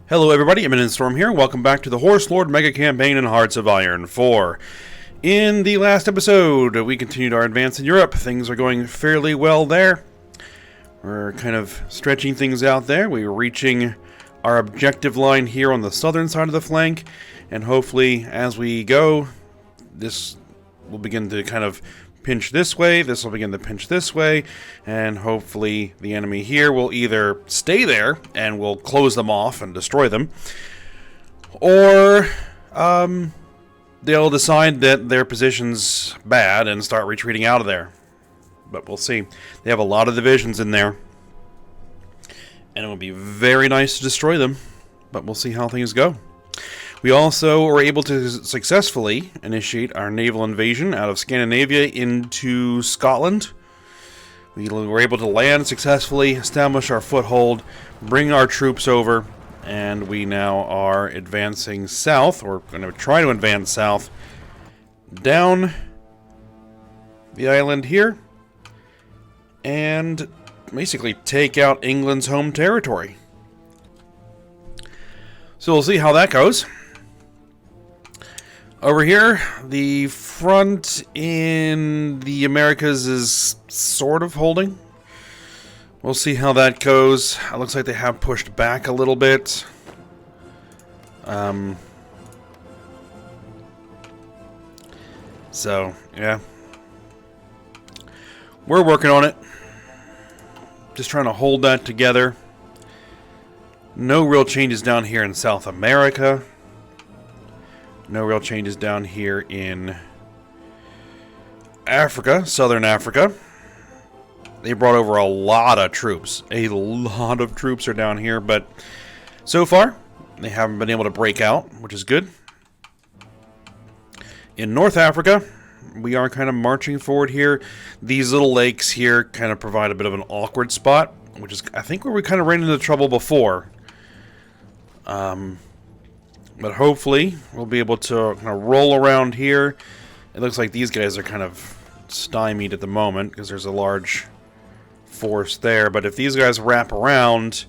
Hello everybody, Imminent Storm here. Welcome back to the Horse Lord Mega Campaign in Hearts of Iron 4. In the last episode, we continued our advance in Europe. Things are going fairly well there. We're kind of stretching things out there. We're reaching our objective line here on the southern side of the flank, and hopefully as we go, this will begin to kind of pinch this way, this will begin to pinch this way, and hopefully the enemy here will either stay there and we'll close them off and destroy them, or they'll decide that their position's bad and start retreating out of there. But we'll see. They have a lot of divisions in there, and it would be very nice to destroy them, but we'll see how things go. We also were able to successfully initiate our naval invasion out of Scandinavia into Scotland. We were able to land successfully, establish our foothold, bring our troops over, and we now are advancing south, or going to try to advance south, down the island here, and basically take out England's home territory. So we'll see how that goes. Over here, the front in the Americas is sort of holding. We'll see how that goes. It looks like they have pushed back a little bit. So, yeah. We're working on it. Just trying to hold that together. No real changes down here in South America. No real changes down here in Africa, Southern Africa. They brought over a lot of troops. A lot of troops are down here, but so far, they haven't been able to break out, which is good. In North Africa, we are kind of marching forward here. These little lakes here kind of provide a bit of an awkward spot, which is, I think, where we kind of ran into trouble before. But hopefully, we'll be able to kind of roll around here. It looks like these guys are kind of stymied at the moment because there's a large force there. But if these guys wrap around,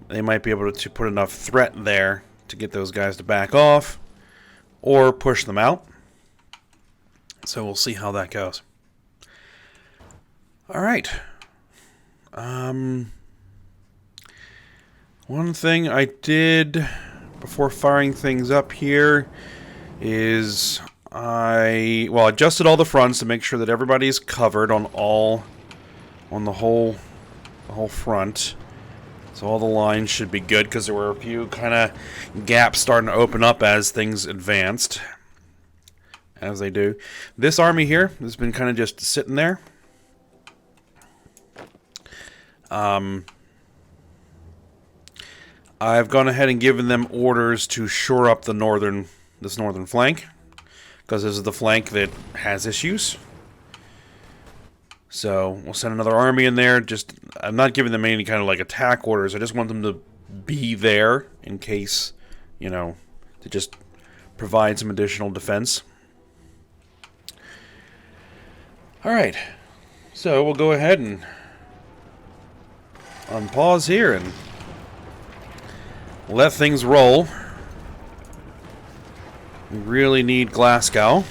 they might be able to put enough threat there to get those guys to back off or push them out. So we'll see how that goes. All right. One thing I did before firing things up here is I adjusted all the fronts to make sure that everybody's covered on the whole front. So all the lines should be good because there were a few kind of gaps starting to open up as things advanced, as they do. This army here has been kind of just sitting there. I've gone ahead and given them orders to shore up this northern flank, because this is the flank that has issues. So we'll send another army in there. I'm not giving them any kind of like attack orders. I just want them to be there in case, to just provide some additional defense. All right, so we'll go ahead and unpause here and let things roll. We really need Glasgow.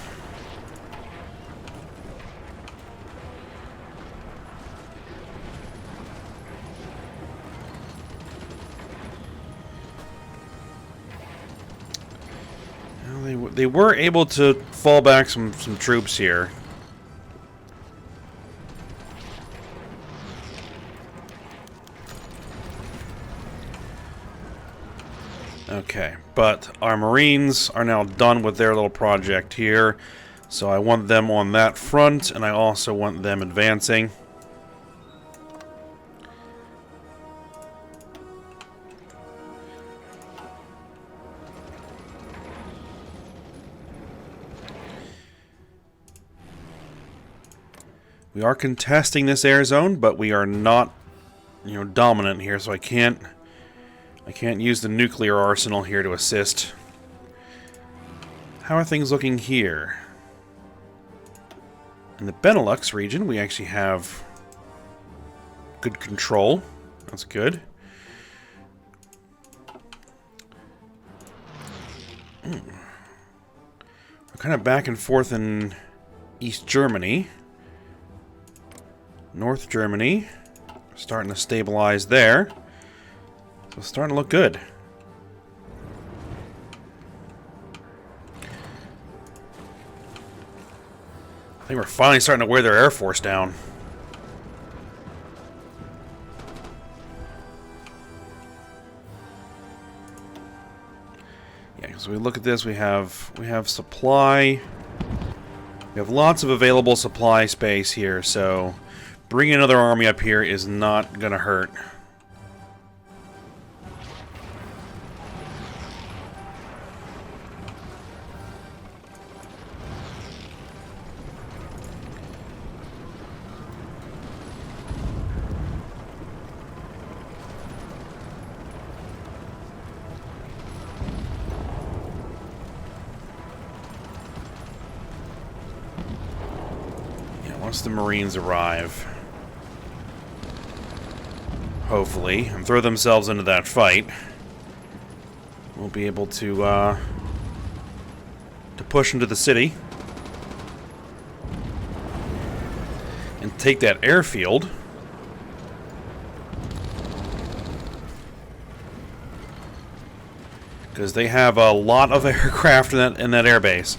Well, they were able to fall back some troops here. Okay, but our Marines are now done with their little project here, so I want them on that front, and I also want them advancing. We are contesting this air zone, but we are not, dominant here, so I can't use the nuclear arsenal here to assist. How are things looking here? In the Benelux region, we actually have good control. That's good. We're kind of back and forth in East Germany. North Germany. Starting to stabilize there. So it's starting to look good. I think we're finally starting to wear their Air Force down. Yeah, so we look at this, we have supply. We have lots of available supply space here, so bringing another army up here is not gonna hurt. Once the Marines arrive, hopefully, and throw themselves into that fight, we'll be able to push into the city and take that airfield. Because they have a lot of aircraft in that airbase.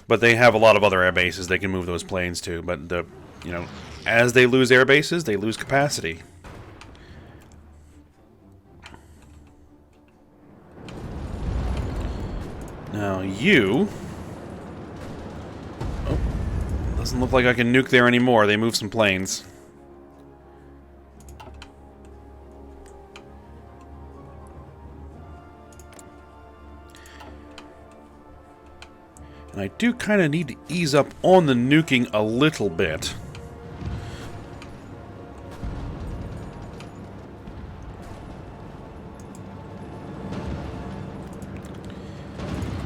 But they have a lot of other air bases they can move those planes to. But, you know, as they lose air bases, they lose capacity. Now, you... Oh, doesn't look like I can nuke there anymore. They moved some planes. And I do kind of need to ease up on the nuking a little bit.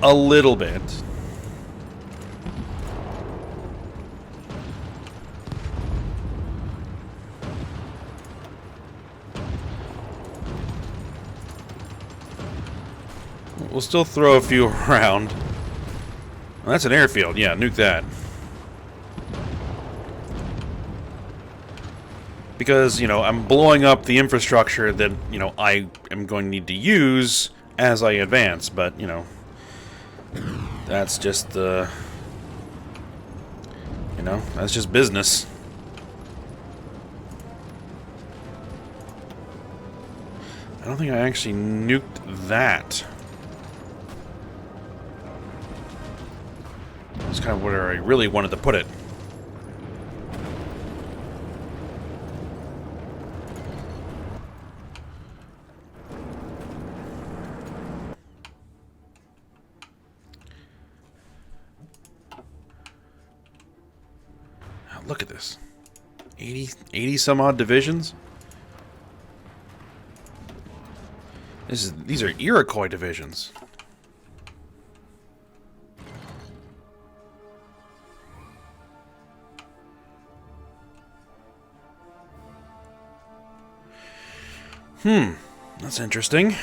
A little bit. We'll still throw a few around. Well, that's an airfield. Yeah, nuke that. Because, you know, I'm blowing up the infrastructure that, you know, I am going to need to use as I advance. But, you know, that's just the... you know, that's just business. I don't think I actually nuked that. That's kind of where I really wanted to put it. Now, look at this. 80 some odd divisions. These are Iroquois divisions. That's interesting.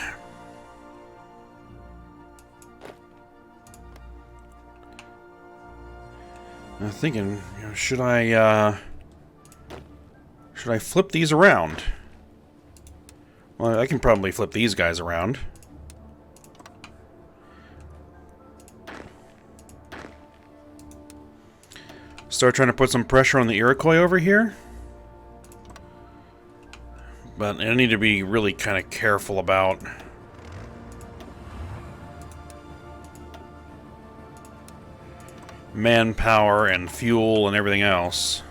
I'm thinking, you know, should I flip these around? Well, I can probably flip these guys around. Start trying to put some pressure on the Iroquois over here. But I need to be really kind of careful about manpower and fuel and everything else.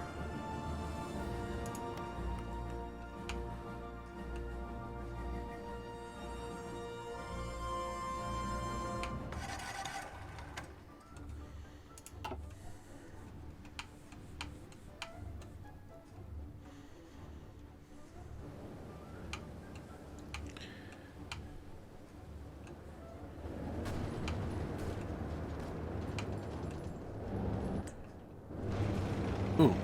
Ooh.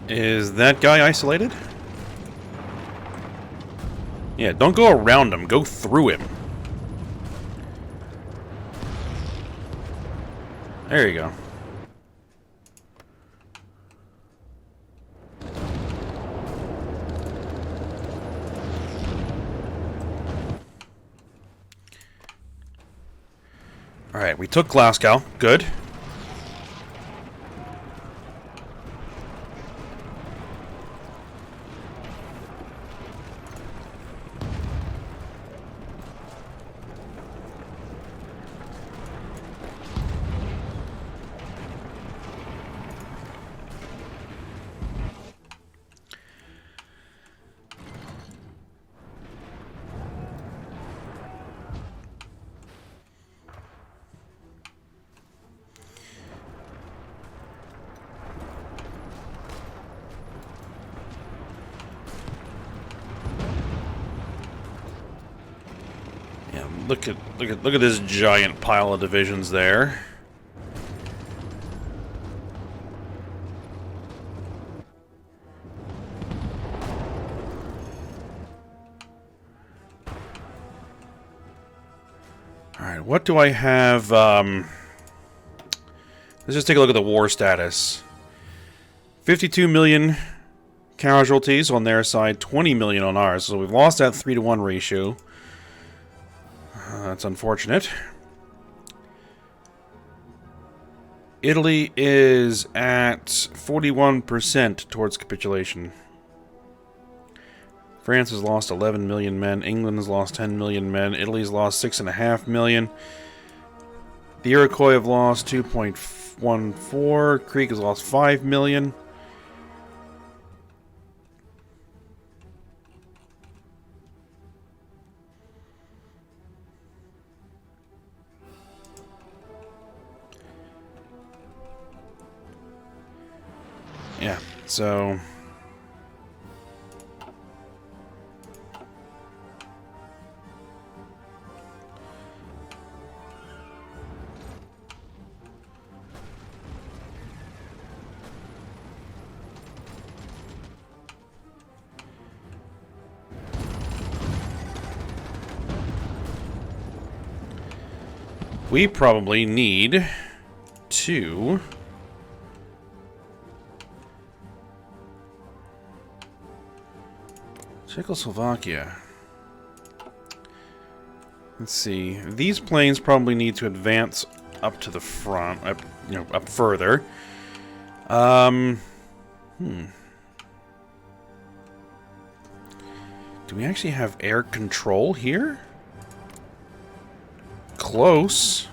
Is that guy isolated? Yeah, don't go around him. Go through him. There you go. Alright, we took Glasgow. Good. Look at this giant pile of divisions there. All right, what do I have? Let's just take a look at the war status. 52 million casualties on their side, 20 million on ours. So we've lost that 3-to-1 ratio. That's unfortunate. Italy is at 41% towards capitulation. France has lost 11 million men. England has lost 10 million men. Italy's lost 6.5 million. The Iroquois have lost 2.14. Creek has lost 5 million. Yeah, so we probably need to Czechoslovakia. Let's see. These planes probably need to advance up to the front, up further. Do we actually have air control here? Close.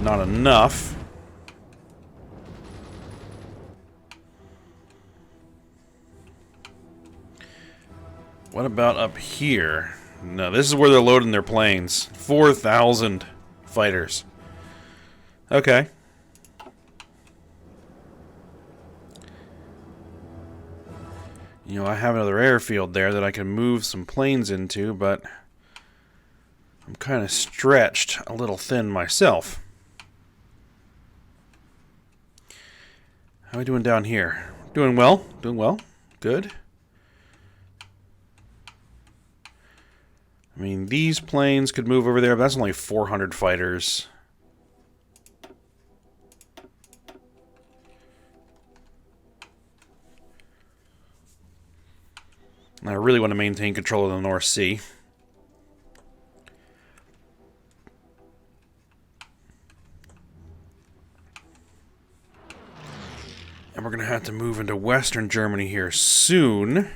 Not enough. What about up here? No, this is where they're loading their planes. 4,000 fighters. Okay. You know, I have another airfield there that I can move some planes into, but I'm kind of stretched a little thin myself. How are we doing down here? Doing well. Doing well. Good. I mean, these planes could move over there, but that's only 400 fighters. And I really want to maintain control of the North Sea. And we're going to have to move into Western Germany here soon.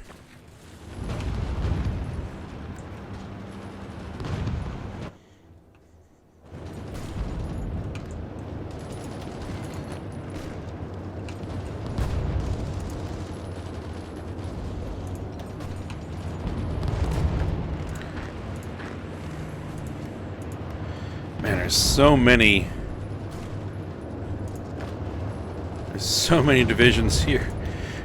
Man, there's so many divisions here.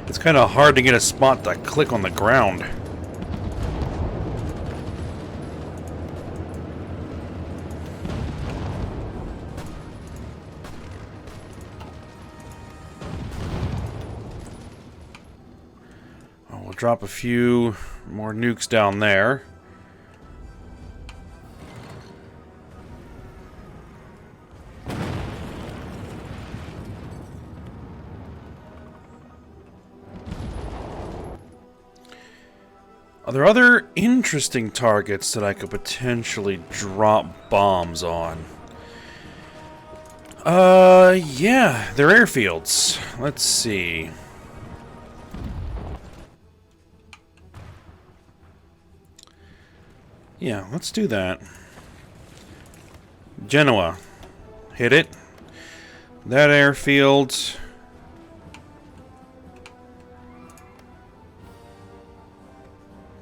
It's kind of hard to get a spot to click on the ground. drop a few more nukes down there. Are there other interesting targets that I could potentially drop bombs on? Yeah, they're airfields. Let's see. Yeah, let's do that. Genoa. Hit it. That airfield.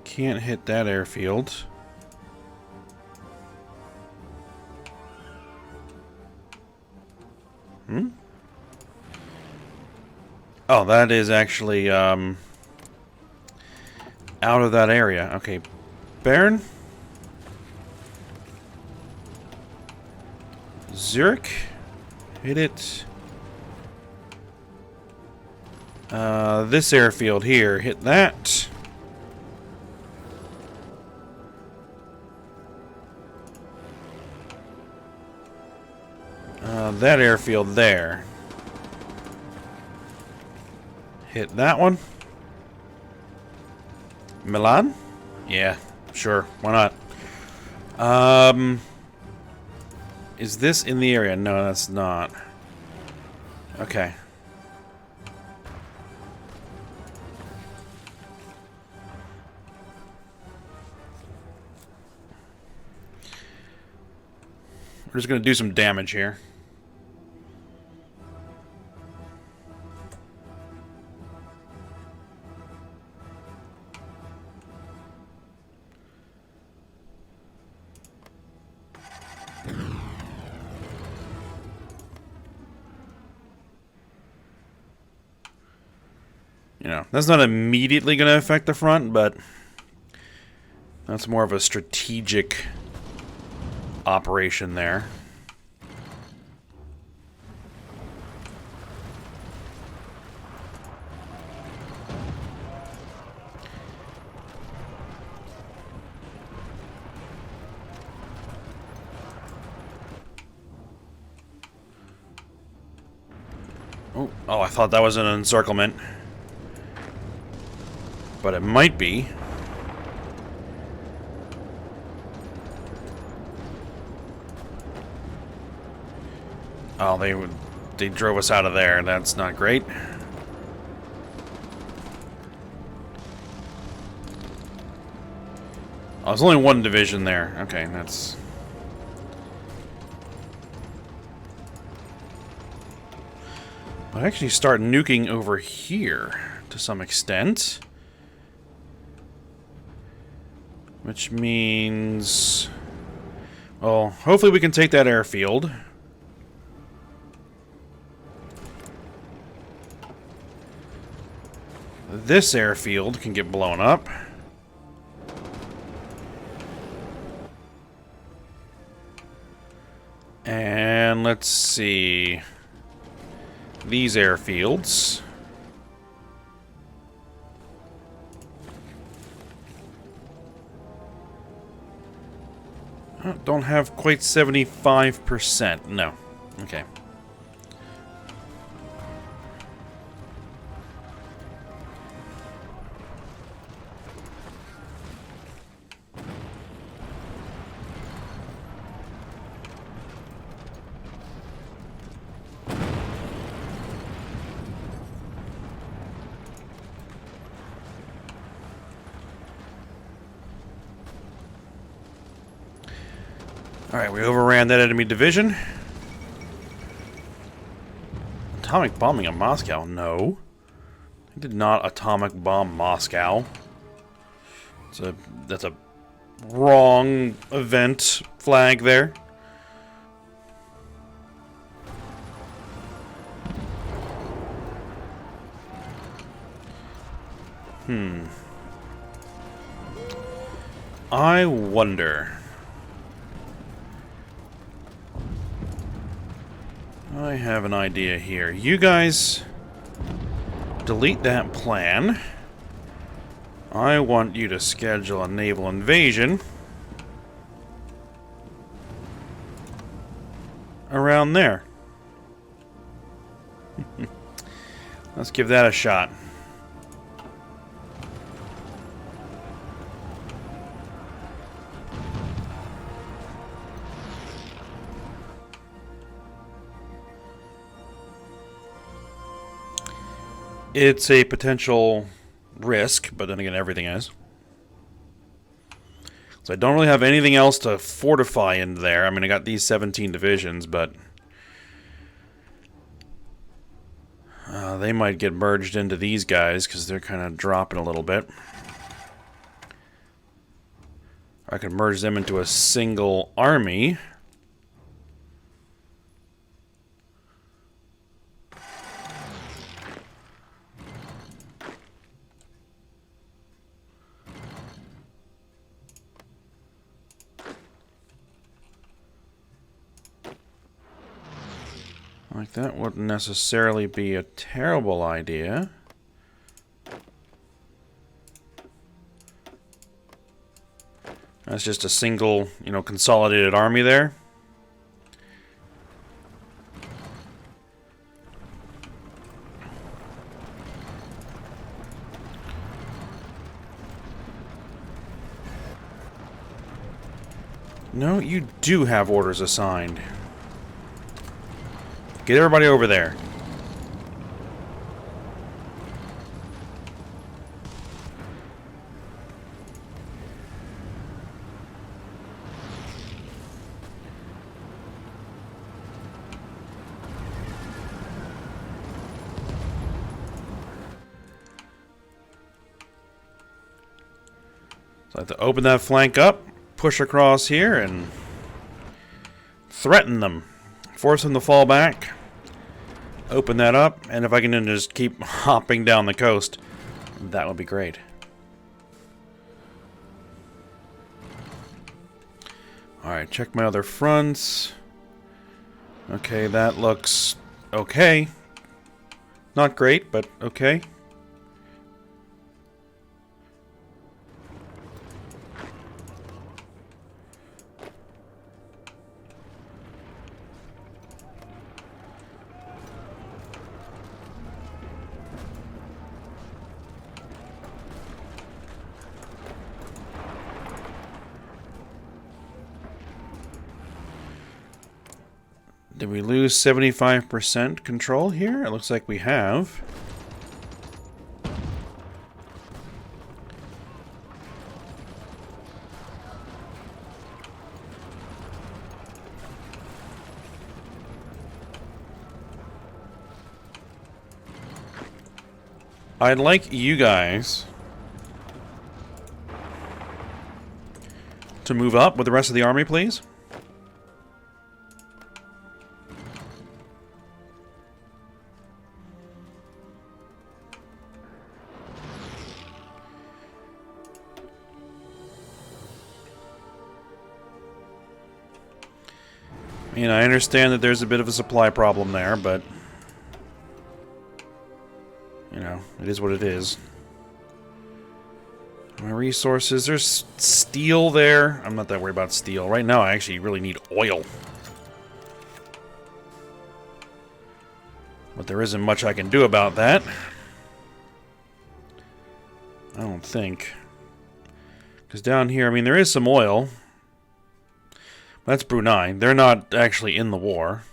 Can't hit that airfield. Oh, that is actually, out of that area. Okay. Baron? Zurich? Hit it. This airfield here. Hit that. That airfield there. Hit that one. Milan? Yeah, sure. Why not? Is this in the area? No, that's not. Okay. We're just gonna do some damage here. You know, that's not immediately going to affect the front, but that's more of a strategic operation there. Oh, I thought that was an encirclement. But it might be. Oh, they drove us out of there. That's not great. Oh, there's only one division there. Okay, that's... I'll actually start nuking over here to some extent. Which means... Well, hopefully we can take that airfield. This airfield can get blown up. And let's see... These airfields... Don't have quite 75%. No. Okay. Alright, we overran that enemy division. Atomic bombing of Moscow? No. I did not atomic bomb Moscow. That's a wrong event flag there. I wonder... I have an idea here. You guys delete that plan. I want you to schedule a naval invasion around there. Let's give that a shot. It's a potential risk, but then again, everything is. So I don't really have anything else to fortify in there. I mean, I got these 17 divisions, but they might get merged into these guys because they're kind of dropping a little bit. I could merge them into a single army. Like, that wouldn't necessarily be a terrible idea. That's just a single, consolidated army there. No, you do have orders assigned. Get everybody over there. So I have to open that flank up, push across here, and threaten them. Force them to fall back. Open that up, and if I can then just keep hopping down the coast, that would be great. Alright, check my other fronts. Okay, that looks okay. Not great, but okay. Did we lose 75% control here? It looks like we have. I'd like you guys to move up with the rest of the army, please. I understand that there's a bit of a supply problem there, but it is what it is. My resources, there's steel there. I'm not that worried about steel. Right now, I actually really need oil. But there isn't much I can do about that. I don't think. Because down here, there is some oil. That's Brunei. They're not actually in the war.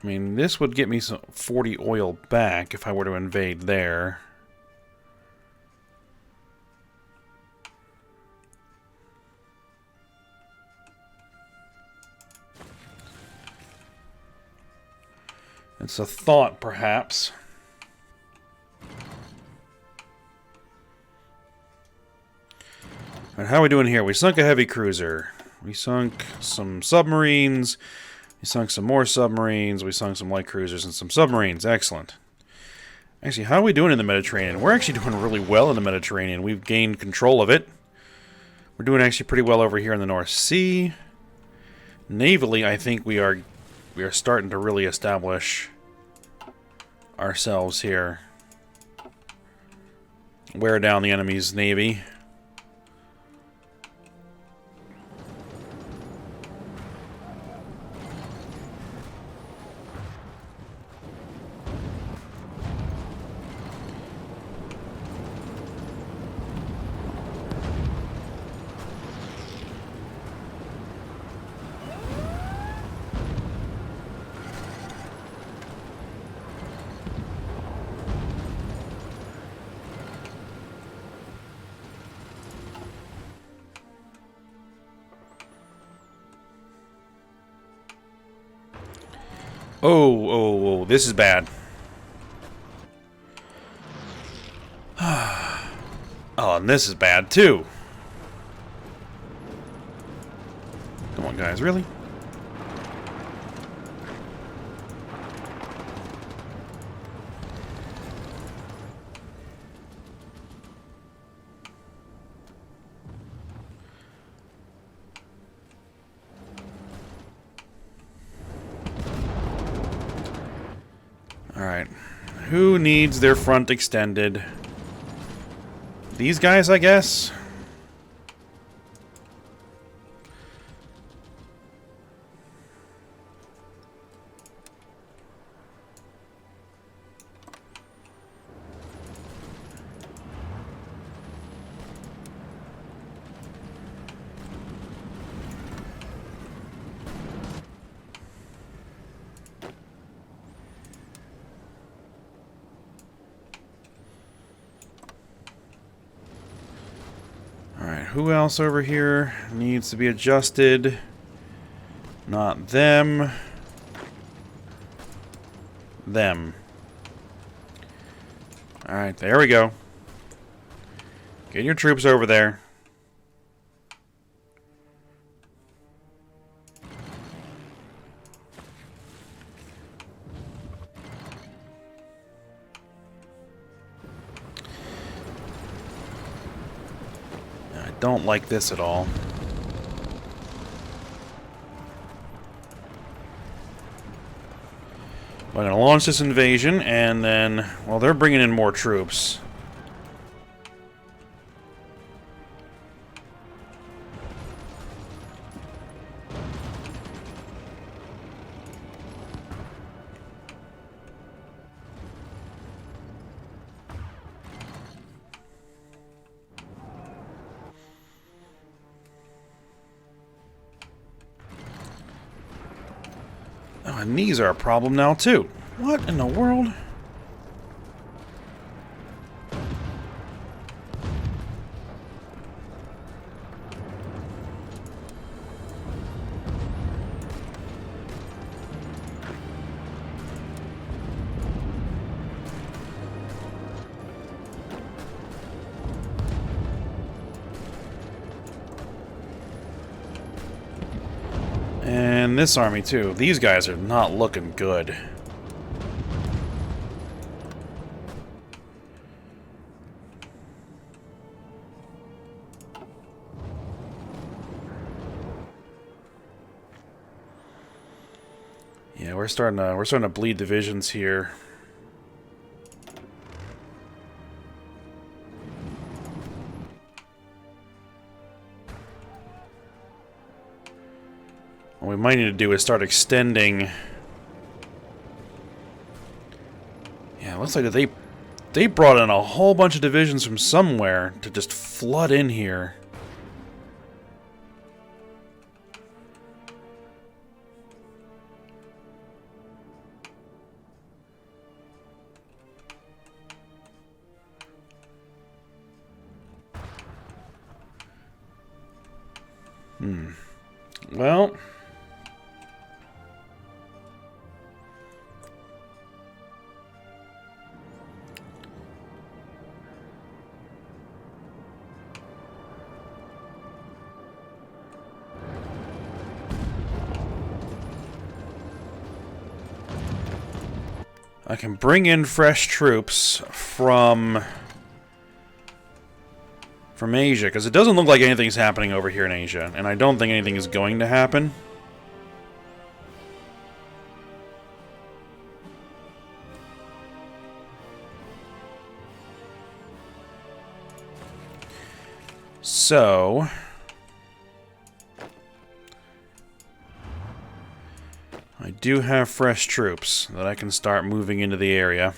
This would get me some 40 oil back if I were to invade there. It's a thought, perhaps. Alright, how are we doing here? We sunk a heavy cruiser. We sunk some submarines. We sunk some more submarines. We sunk some light cruisers and some submarines. Excellent. Actually, how are we doing in the Mediterranean? We're actually doing really well in the Mediterranean. We've gained control of it. We're doing actually pretty well over here in the North Sea. Navally, I think we are starting to really establish ourselves here. wear down the enemy's navy. Oh, this is bad. Oh, and this is bad, too. Come on, guys, really? Alright. Who needs their front extended? These guys, I guess? Alright, who else over here needs to be adjusted? Not them. Them. Alright, there we go. Get your troops over there. I don't like this at all. We're going to launch this invasion, and then... well, they're bringing in more troops. Oh, and these are a problem now, too. What in the world? And this army, too. These guys are not looking good. Yeah, we're starting to bleed divisions here. What we might need to do is start extending. Yeah, it looks like they brought in a whole bunch of divisions from somewhere to just flood in here. Well, I can bring in fresh troops from Asia, because it doesn't look like anything's happening over here in Asia, and I don't think anything is going to happen. So I do have fresh troops that I can start moving into the area.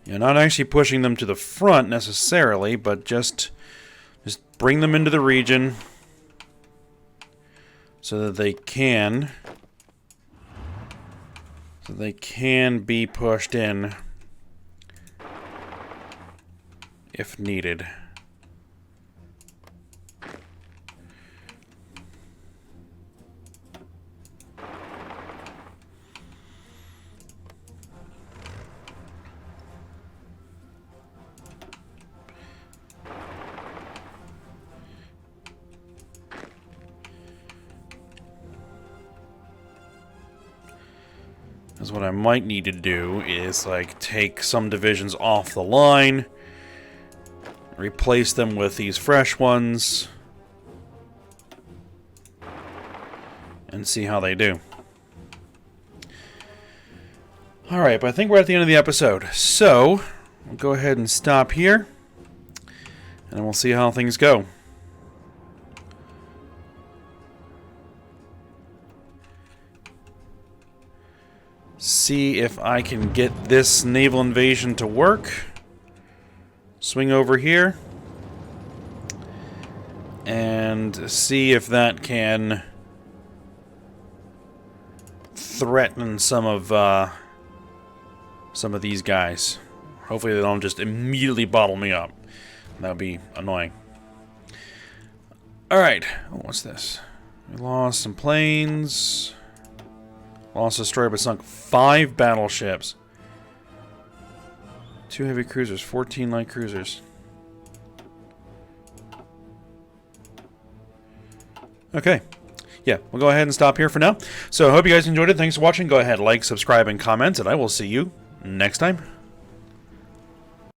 Yeah, not actually pushing them to the front necessarily, but just bring them into the region so that they can be pushed in if needed. Because what I might need to do is, like, take some divisions off the line, replace them with these fresh ones, and see how they do. Alright, but I think we're at the end of the episode. So, we'll go ahead and stop here, and we'll see how things go. See if I can get this naval invasion to work. Swing over here. And see if that can threaten some of these guys. Hopefully they don't just immediately bottle me up. That would be annoying. Alright. Oh, what's this? We lost some planes. Lost, destroyed, but sunk 5 battleships. 2 heavy cruisers, 14 light cruisers. Okay. Yeah, we'll go ahead and stop here for now. So I hope you guys enjoyed it. Thanks for watching. Go ahead, like, subscribe, and comment, and I will see you next time.